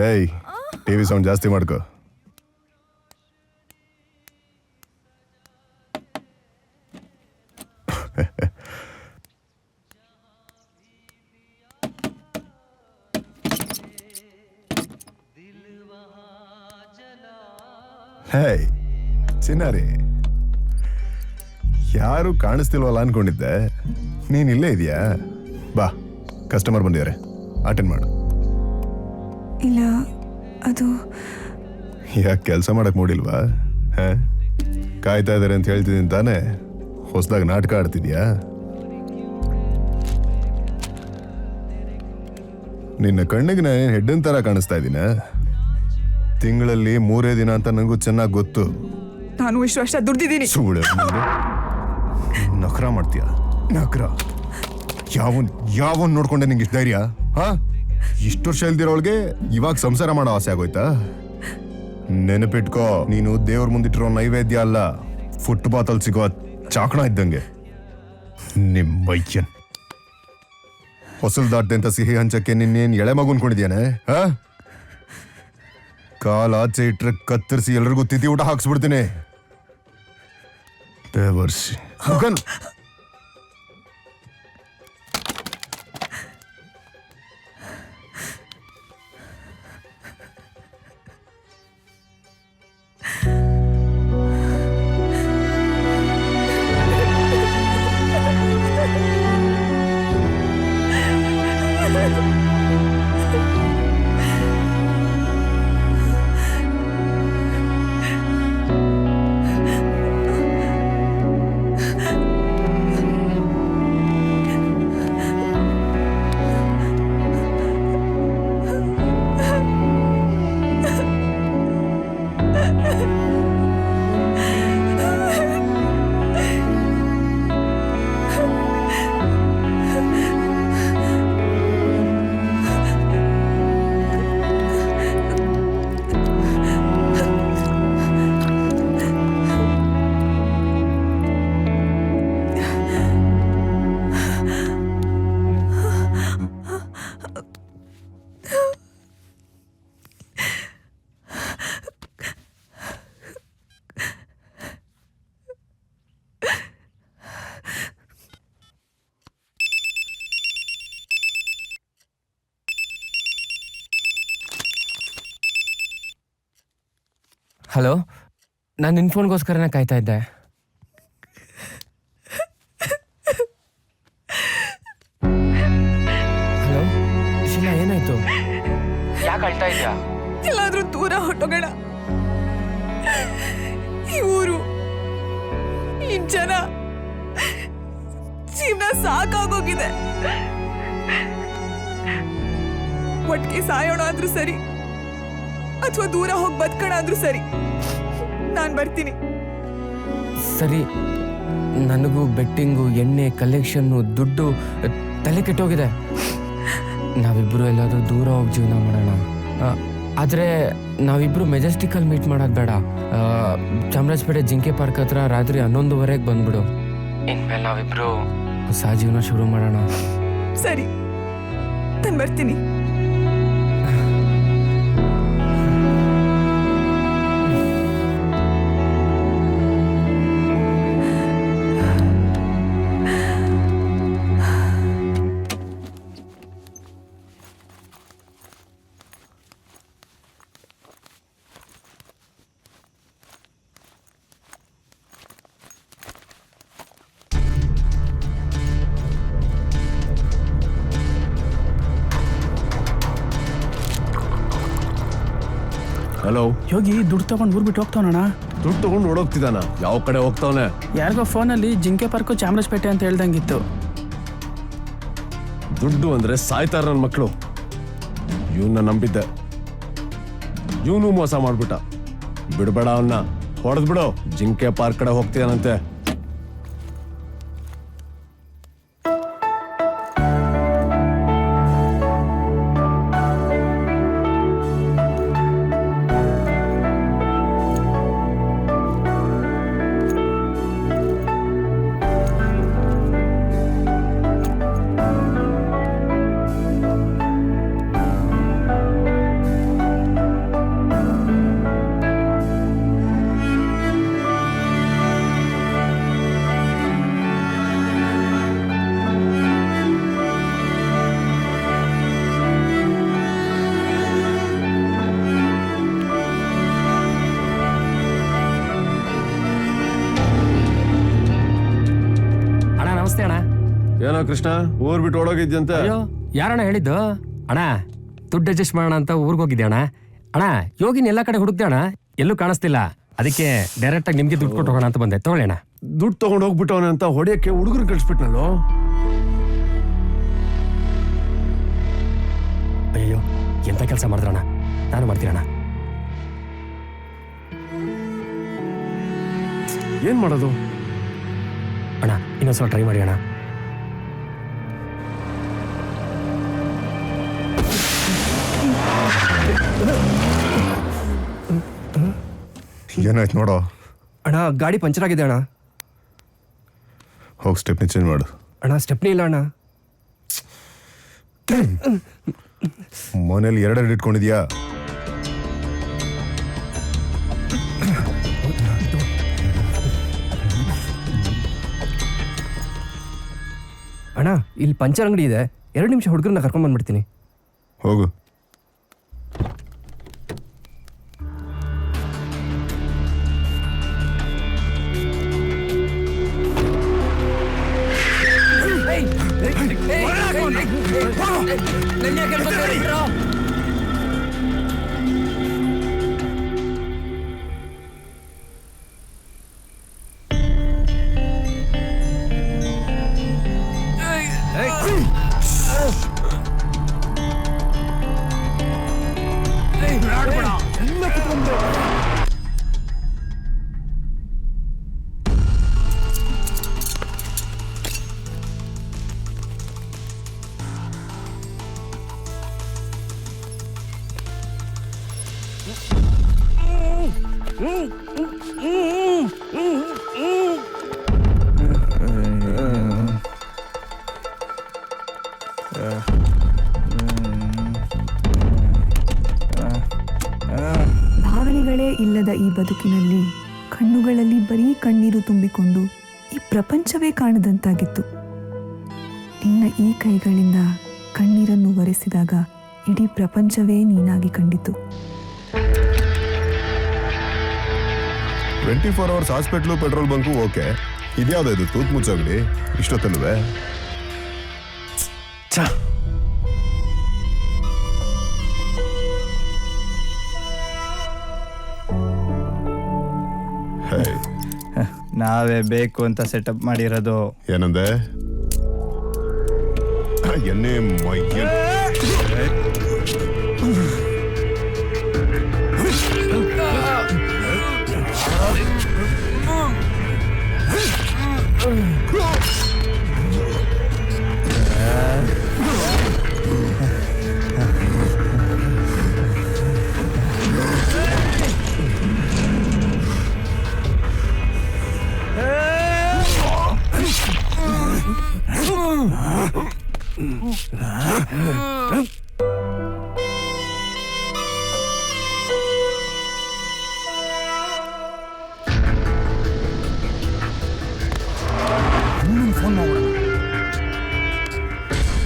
ಏಯ್ TV sound ಜಾಸ್ತಿ ಮಾಡ್ಕೋ. ಹೇಯ್ ಚಿನ್ನಾರಿ, ಯಾರು ಕಾಣಿಸ್ತಿಲ್ವಲ್ಲ ಅನ್ಕೊಂಡಿದ್ದೆ. ನೀನ್ ಇಲ್ಲೇ ಇದೆಯಾ? ಬಾ, ಕಸ್ಟಮರ್ ಬಂದಿದ್ದಾರೆ, ಅಟೆಂಡ್ ಮಾಡು. ಇಲ್ಲ, ಅದು ಯಾಕೆ ಕೆಲಸ ಮಾಡಕ್ ಮೂಡಿಲ್ವಾ? ಕಾಯ್ತಾ ಇದಾರೆ ಅಂತ ಹೇಳ್ತಿದ್ದೀನಿ ತಾನೇ. ಹೊಸದಾಗ ನಾಟಕ ಆಡ್ತಿದ್ಯಾ? ನಿನ್ನ ಕಣ್ಣಿಗೆ ನಾನು ಹೆಡ್ಡನ್ ತರ ಕಾಣಿಸ್ತಾ ಇದ್ದೀನ? ತಿಂಗಳಲ್ಲಿ 3 ದಿನ ಅಂತ ನನಗೂ ಚೆನ್ನಾಗಿ ಗೊತ್ತು. ನಾನು ಇಷ್ಟು ವರ್ಷ ದುಡ್ದಿದ್ದೀನಿ. ಸುಳ್ಳು ನಖರ ಮಾಡ್ತೀಯ, ನಖರ. ಯಾವನ್ ನೋಡ್ಕೊಂಡೆ ನಿಂಗೆ ಇಷ್ಟು ಧೈರ್ಯ? ಇಷ್ಟು ವರ್ಷ ಇಲ್ದಿರೋಳ್ಗೆ ಇವಾಗ ಸಂಸಾರ ಮಾಡೋ ಆಸೆ ಆಗೋಯ್ತಾ? ನೆನಪಿಟ್ಕೋ, ನೀನು ದೇವ್ರ ಮುಂದಿಟ್ಟಿರೋ ನೈವೇದ್ಯ ಅಲ್ಲ, ಫುಟ್ಪಾತ್ ಅಲ್ಲಿ ಸಿಗೋ ಚಾಕಣ ಇದ್ದಂಗೆ. ನಿಮ್ಮಯ್ಯನ್ ಹೊಸಲ್ ದಾಟ್ದೆ ಅಂತ ಸಿಹಿ ಹಂಚಕ್ಕೆ ನಿನ್ನೇನ್ ಎಳೆ ಮಗು ಅನ್ಕೊಂಡಿದ್ಯಾನೆ? ಕಾಲ ಆಚೆ ಇಟ್ರೆ ಕತ್ತರಿಸಿ ಎಲ್ರಿಗೂ ತಿಥಿ ಊಟ ಹಾಕ್ಸ್ಬಿಡ್ತೀನಿ. ದೇವರ್ಷಿ ಮುಗನ್. ಹಲೋ, ನಾನು ನಿನ್ನ ಫೋನ್ಗೋಸ್ಕರನೇ ಕಾಯ್ತಾ ಇದ್ದೆ. ಹಲೋ ಶಿಲಾ, ಏನಾಯ್ತು? ಯಾಕೆ ಅಳ್ತಾ ಇದ್ಯಾ? ಎಲ್ಲಾದ್ರೂ ದೂರ ಹೊಟ್ಟೋಗೋಣ. ಈ ಊರು, ಈ ಜನ, ಜೀವನ ಸಾಕಾಗೋಗಿದೆ. ಒಟ್ಟಿಗೆ ಸಾಯೋಣ ಆದ್ರೂ ಸರಿ, ಅಥವಾ ದೂರ ಹೋಗಿ ಬದುಕೋಣ ಆದ್ರೂ ಸರಿ. ನಾನು ಬರ್ತೀನಿ. ಸರಿ, ನನಗೂ ಬೆಟ್ಟಿಂಗು, ಎಣ್ಣೆ ಕಲೆಕ್ಷನ್ನು, ದುಡ್ಡು ತಲೆ ಕೆಟ್ಟೋಗಿದೆ. ನಾವಿಬ್ಬರು ಎಲ್ಲಾದರೂ ದೂರ ಹೋಗಿ ಜೀವನ ಮಾಡೋಣ. ಆದರೆ ನಾವಿಬ್ಬರು ಮೆಜೆಸ್ಟಿಕಲ್ಲಿ ಮೀಟ್ ಮಾಡೋದು ಬೇಡ. ಚಾಮರಾಜಪೇಟೆ ಜಿಂಕೆ ಪಾರ್ಕ್ ಹತ್ರ ರಾತ್ರಿ 11:30 ಬಂದ್ಬಿಡು. ಇನ್ಮೇಲೆ ನಾವಿಬ್ಬರು ಹೊಸ ಜೀವನ ಶುರು ಮಾಡೋಣ. ಸರಿ, ನಾನು ಬರ್ತೀನಿ. ಹಲೋ ಯೋಗಿ, ದುಡ್ಡು ತಗೊಂಡು ಊರ್ ಬಿಟ್ಟು ಹೋಗ್ತಾವಣ್ಣ. ದುಡ್ಡು ತಗೊಂಡು ಓಡೋಗ್ತಿದ್ದಾನ? ಯಾವ ಕಡೆ ಹೋಗ್ತಾವನೆ? ಯಾರಿಗೋ ಫೋನಲ್ಲಿ ಜಿಂಕೆ ಪಾರ್ಕು ಚಾಮರಾಜಪೇಟೆ ಅಂತ ಹೇಳ್ದಂಗಿತ್ತು. ದುಡ್ಡು ಅಂದ್ರೆ ಸಾಯ್ತಾರ ನನ್ನ ಮಕ್ಕಳು. ಇವನ್ನ ನಂಬಿದ್ದೆ, ಇವನು ಮೋಸ ಮಾಡ್ಬಿಟ್ಟ. ಬಿಡ್ಬೇಡ ಅವನ್ನ, ಹೊಡೆದ್ಬಿಡು. ಜಿಂಕೆ ಪಾರ್ಕ್ ಕಡೆ ಹೋಗ್ತೀಯಾನಂತೆ. ಏನೋ ಕೃಷ್ಣ ಊರ್ ಬಿಟ್ಟು ಓಡೋಗಿದ್ಯಂತೆ. ಅಯ್ಯೋ ಯಾರಣ್ಣ ಹೇಳಿದ್ದು? ಅಣ್ಣ ದುಡ್ಡು ಅಡ್ಜಸ್ಟ್ ಮಾಡೋಣ ಅಂತ ಊರಿಗೆ ಹೋಗಿದ್ದೆ ಅಣ್ಣ. ಅಣ್ಣ ಯೋಗಿನ ಎಲ್ಲ ಕಡೆ ಹುಡುಕ್ದೆ ಅಣ್ಣ, ಎಲ್ಲೂ ಕಾಣಿಸ್ತಿಲ್ಲ. ಅದಕ್ಕೆ ಡೈರೆಕ್ಟ್ ಆಗಿ ನಿಮ್ಗೆ ದುಡ್ಡು ಕೊಟ್ಟು ಹೋಗೋಣ ಅಂತ ಬಂದೆ. ತಗೊಳ್ಳಿ ಅಣ್ಣ. ದುಡ್ಡು ತಗೊಂಡು ಹೋಗ್ಬಿಟ್ಟವನೆ ಅಂತ ಹೊಡೆಯಕ್ಕೆ ಹುಡುಗರು ಕಳಿಸ್ಬಿಟ್ನಲ್ಲೋ. ಅಯ್ಯೋ ಎಂತ ಕೆಲಸ ಮಾಡಿದ್ರಣ್ಣ, ನಾನು ಮಾಡ್ತೀರಣ್ಣ. ಏನ್ ಮಾಡೋದು ಅಣ್ಣ ಇನ್ನೊಂದ್ಸಲ ಟ್ರೈ ಮಾಡಿ ಅಣ್ಣ. ಏನಾಯ್ತು ನೋಡೋ. ಅಣ್ಣ ಗಾಡಿ ಪಂಚರ್ ಆಗಿದೆ ಅಣ್ಣ. ಹೋಗಿ ಸ್ಟೆಪ್ನಿ ಚೇಂಜ್ ಮಾಡು. ಅಣ್ಣ ಸ್ಟೆಪ್ನಿ ಇಲ್ಲ ಅಣ್ಣ. ಮನೇಲಿ 2 ಇಟ್ಕೊಂಡಿದ್ಯಾ? ಅಣ್ಣ ಇಲ್ಲಿ ಪಂಚರ್ ಅಂಗಡಿ ಇದೆ, 2 ನಿಮಿಷ ಹುಡುಗರನ್ನ ಕರ್ಕೊಂಡ್ ಬಂದ್ಬಿಡ್ತೀನಿ. ಹೋಗು. ಭಾವನೆಗಳೇ ಇಲ್ಲದ ಈ ಬದುಕಿನಲ್ಲಿ ಕಣ್ಣುಗಳಲ್ಲಿ ಬರೀ ಕಣ್ಣೀರು ತುಂಬಿಕೊಂಡು ಈ ಪ್ರಪಂಚವೇ ಕಾಣದಂತಾಗಿತ್ತು. ನಿನ್ನ ಈ ಕೈಗಳಿಂದ ಕಣ್ಣೀರನ್ನು ಒರೆಸಿದಾಗ ಇಡೀ ಪ್ರಪಂಚವೇ ನೀನಾಗಿ ಕಂಡಿತು. 24 hours hospital petrol bunk okay. ಇದ್ಯಾವ್ದು ಇದು ತೂತ್ ಮುಚ್ಚೋಗ್ಲಿ ಇಷ್ಟೊತ್ತಲ್ವೇ? ನಾವೇ ಬೇಕು ಅಂತ ಸೆಟಪ್ ಮಾಡಿರೋದು. ಏನಂದೆ? ಎಣ್ಣೆ ಮೈಯ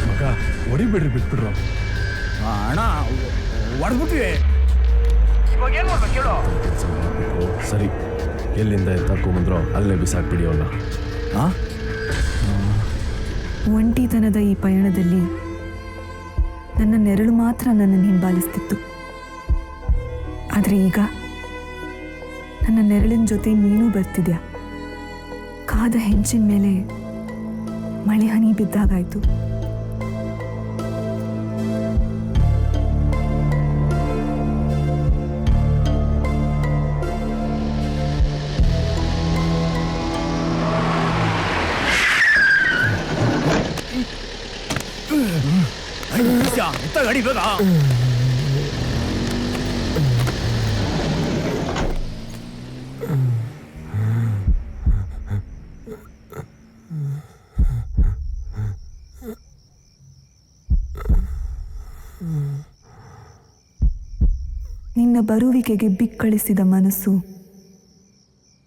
ಮಗ ಹೊಡಿಬಿಡ್ರಿ, ಬಿಟ್ಬಿಡ್ರು. ಅಣ್ಣ ಹೊಡೆದ್ಬಿಟ್ವಿ. ಸರಿ, ಎಲ್ಲಿಂದ ಎತ್ತಾಕೊಂಬಂದ್ರೋ ಅಲ್ಲೇ ಬಿಸಾಕ್ಬಿಡಿ ಅವನ್ನ. ಒಂಟಿತನದ ಈ ಪಯಣದಲ್ಲಿ ನನ್ನ ನೆರಳು ಮಾತ್ರ ನನ್ನನ್ನು ಹಿಂಬಾಲಿಸ್ತಿತ್ತು. ಆದರೆ ಈಗ ನನ್ನ ನೆರಳಿನ ಜೊತೆ ನೀನು ಬರ್ತಿದ್ಯಾ. ಕಾದ ಹೆಂಚಿನ ಮೇಲೆ ಮಳೆ ಹನಿ ಬಿದ್ದಾಗಾಯ್ತು. ಗಾಡಿ ಬೇಗ. ನಿನ್ನ ಬರುವಿಕೆಗೆ ಬಿಕ್ಕಳಿಸಿದ ಮನಸ್ಸು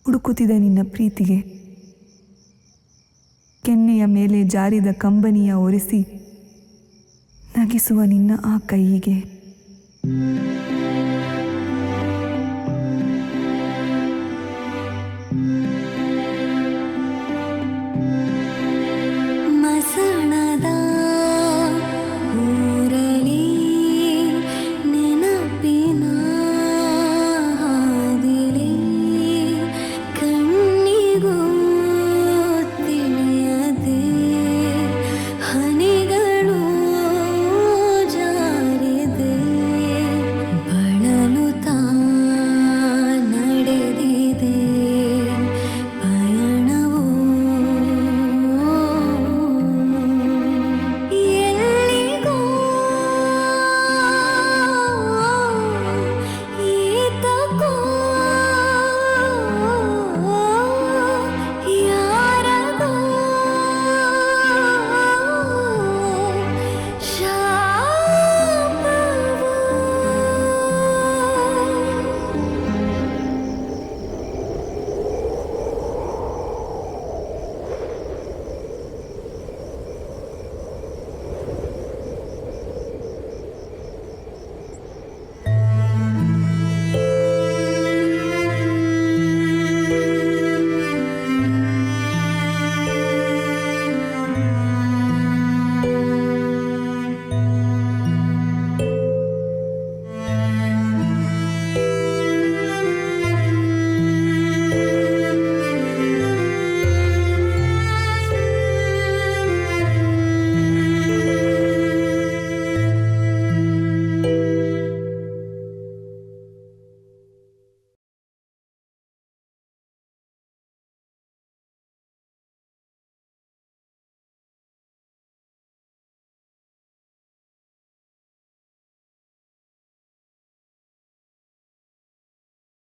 ಹುಡುಕುತ್ತಿದೆ ನಿನ್ನ ಪ್ರೀತಿಗೆ. ಕೆನ್ನೆಯ ಮೇಲೆ ಜಾರಿದ ಕಂಬನಿಯ ಒರೆಸಿ ನಗಿಸುವ ನಿನ್ನ ಆ ಕೈಯಿಗೆ.